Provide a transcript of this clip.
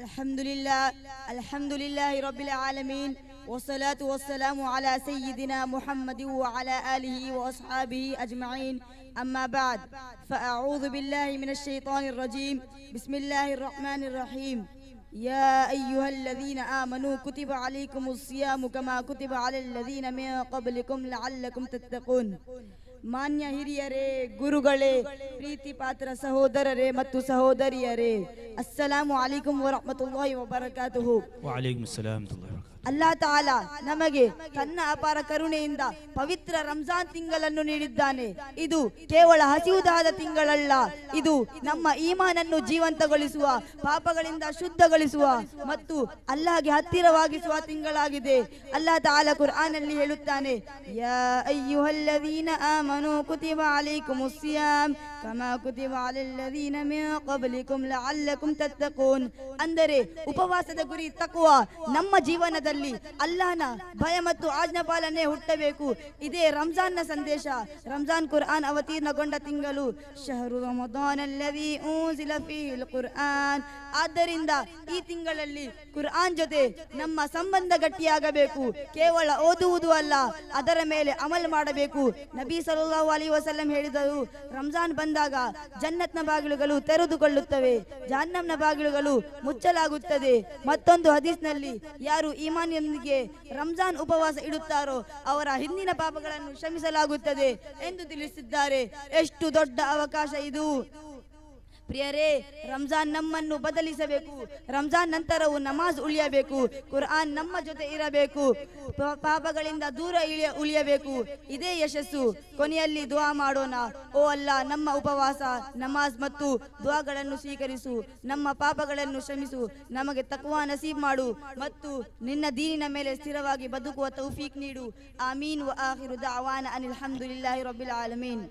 الحمد لله رب العالمين والصلاة والسلام على سيدنا محمد وعلى آله وأصحابه أجمعين أما بعد فأعوذ بالله من الشيطان الرجيم بسم الله الرحمن الرحيم يا أيها الذين آمنوا كتب عليكم الصيام كما كتب على الذين من قبلكم لعلكم تتقون ಮಾನ್ಯ ಹಿರಿಯರೇ, ಗುರುಗಳೇ, ಪ್ರೀತಿ ಪಾತ್ರ ಸಹೋದರರೇ ಮತ್ತು ಸಹೋದರಿಯರೇ, ಅಸ್ಸಲಾಮು ಅಲೈಕುಂ ವರಹ್ಮತುಲ್ಲಾಹಿ ವಬರಕಾತುಹು. ವಅಲೈಕುಂ ಅಸ್ಸಲಾಂ ವರಹ್ಮತುಲ್ಲಾಹಿ ವಬರಕಾತುಹು. ಅಲ್ಲಾಹ್ ತಾಲಾ ನಮಗೆ ತನ್ನ ಅಪಾರ ಕರುಣೆಯಿಂದ ಪವಿತ್ರ ರಂಜಾನ್ ತಿಂಗಳನ್ನು ನೀಡಿದ್ದಾನೆ. ಇದು ಕೇವಲ ಹಸಿವುದಾದ ತಿಂಗಳಲ್ಲ, ಇದು ನಮ್ಮ ಈಮಾನನ್ನು ಜೀವಂತಗೊಳಿಸುವ, ಪಾಪಗಳಿಂದ ಶುದ್ಧಗೊಳಿಸುವ ಮತ್ತು ಅಲ್ಲಾಹ್ಗೆ ಹತ್ತಿರವಾಗಿಸುವ ತಿಂಗಳಾಗಿದೆ. ಅಲ್ಲಾಹ್ ತಾಲಾ ಕುರ್ಆನಲ್ಲಿ ಹೇಳುತ್ತಾನೆ, ಯಾ ಅಯ್ಯುಹಲ್ಲದೀನ ಆಮನು ಕುತಿಬ ಅಲೈಕುಮುಸ್ ಸಿಯಾಮ್ ಕಮಾ ಕುತಿಬ ಅಲಲ್ಲದೀನ ಮಿನ್ ಕಬ್ಲಿಕುಂ ಲಅಲ್ಲಕುಂ ತತ್ತಕೂನ್. ಅಂದರೆ ಉಪವಾಸದ ಗುರಿ ತಕ್ವಾ. ನಮ್ಮ ಜೀವನದಲ್ಲಿ ಅಲ್ಲಾಹನ ಭಯ ಮತ್ತು ಆಜ್ಞಾ ಪಾಲನೆ ಹುಟ್ಟಬೇಕು. ಇದೇ ರಂಜಾನ್ನ ಸಂದೇಶ. ರಂಜಾನ್ ಕುರ್ಆನ್ ಅವತೀರ್ಣಗೊಂಡ ತಿಂಗಳು. ಶಹರು ರಮದಾನ್ ಅಲ್ಲದಿ ಉನ್ಸಿಲ ಫೀಹಿಲ್ ಕುರ್ಆನ್. ಆದ್ದರಿಂದ ಈ ತಿಂಗಳಲ್ಲಿ ಕುರ್ಆನ್ ಜೊತೆ ನಮ್ಮ ಸಂಬಂಧ ಗಟ್ಟಿಯಾಗಬೇಕು. ಕೇವಲ ಓದುವುದು ಅಲ್ಲ, ಅದರ ಮೇಲೆ ಅಮಲ್ ಮಾಡಬೇಕು. ನಬಿ ಸಲ್ಲಲ್ಲಾಹು ಅಲೈಹಿ ವಸಲ್ಲಂ ಹೇಳಿದರು, ರಂಜಾನ್ ಬಂದಾಗ ಜನ್ನತ್ನ ಬಾಗಿಲುಗಳು ತೆರೆದುಕೊಳ್ಳುತ್ತವೆ, ಜಹನ್ನಂನ ಬಾಗಿಲುಗಳು ಮುಚ್ಚಲಾಗುತ್ತದೆ. ಮತ್ತೊಂದು ಹದೀಸ್ನಲ್ಲಿ, ಯಾರು ಈಮಾನಿಯೊಂದಿಗೆ ರಂಜಾನ್ ಉಪವಾಸ ಇಡುತ್ತಾರೋ ಅವರ ಹಿಂದಿನ ಪಾಪಗಳನ್ನು ಕ್ಷಮಿಸಲಾಗುತ್ತದೆ ಎಂದು ತಿಳಿಸಿದ್ದಾರೆ. ಎಷ್ಟು ದೊಡ್ಡ ಅವಕಾಶ ಇದು! ಪ್ರಿಯರೇ, ರಂಜಾನ್ ನಮ್ಮನ್ನು ಬದಲಿಸಬೇಕು. ರಂಜಾನ್ ನಂತರವೂ ನಮಾಜ್ ಉಳಿಯಬೇಕು, ಕುರ್ಆನ್ ನಮ್ಮ ಜೊತೆ ಇರಬೇಕು, ಪಾಪಗಳಿಂದ ದೂರ ಉಳಿಯಬೇಕು. ಇದೇ ಯಶಸ್ಸು. ಕೊನೆಯಲ್ಲಿ ದುಆ ಮಾಡೋಣ. ಓ ಅಲ್ಲಾ, ನಮ್ಮ ಉಪವಾಸ, ನಮಾಜ್ ಮತ್ತು ದುಆಗಳನ್ನು ಸ್ವೀಕರಿಸು, ನಮ್ಮ ಪಾಪಗಳನ್ನು ಕ್ಷಮಿಸು, ನಮಗೆ ತಕ್ವಾ ನಸೀಬ್ ಮಾಡು ಮತ್ತು ನಿನ್ನ ದೀನಿನ ಮೇಲೆ ಸ್ಥಿರವಾಗಿ ಬದುಕುವ ತೌಫೀಕ್ ನೀಡು. ಆಮೀನ್. ವ ಆಖಿರು ದಅವಾನಾ ಅನಿಲ್ ಹಮ್ದುಲಿಲ್ಲಾಹಿ ರಬ್ಬಿಲ್ ಆಲಮೀನ್.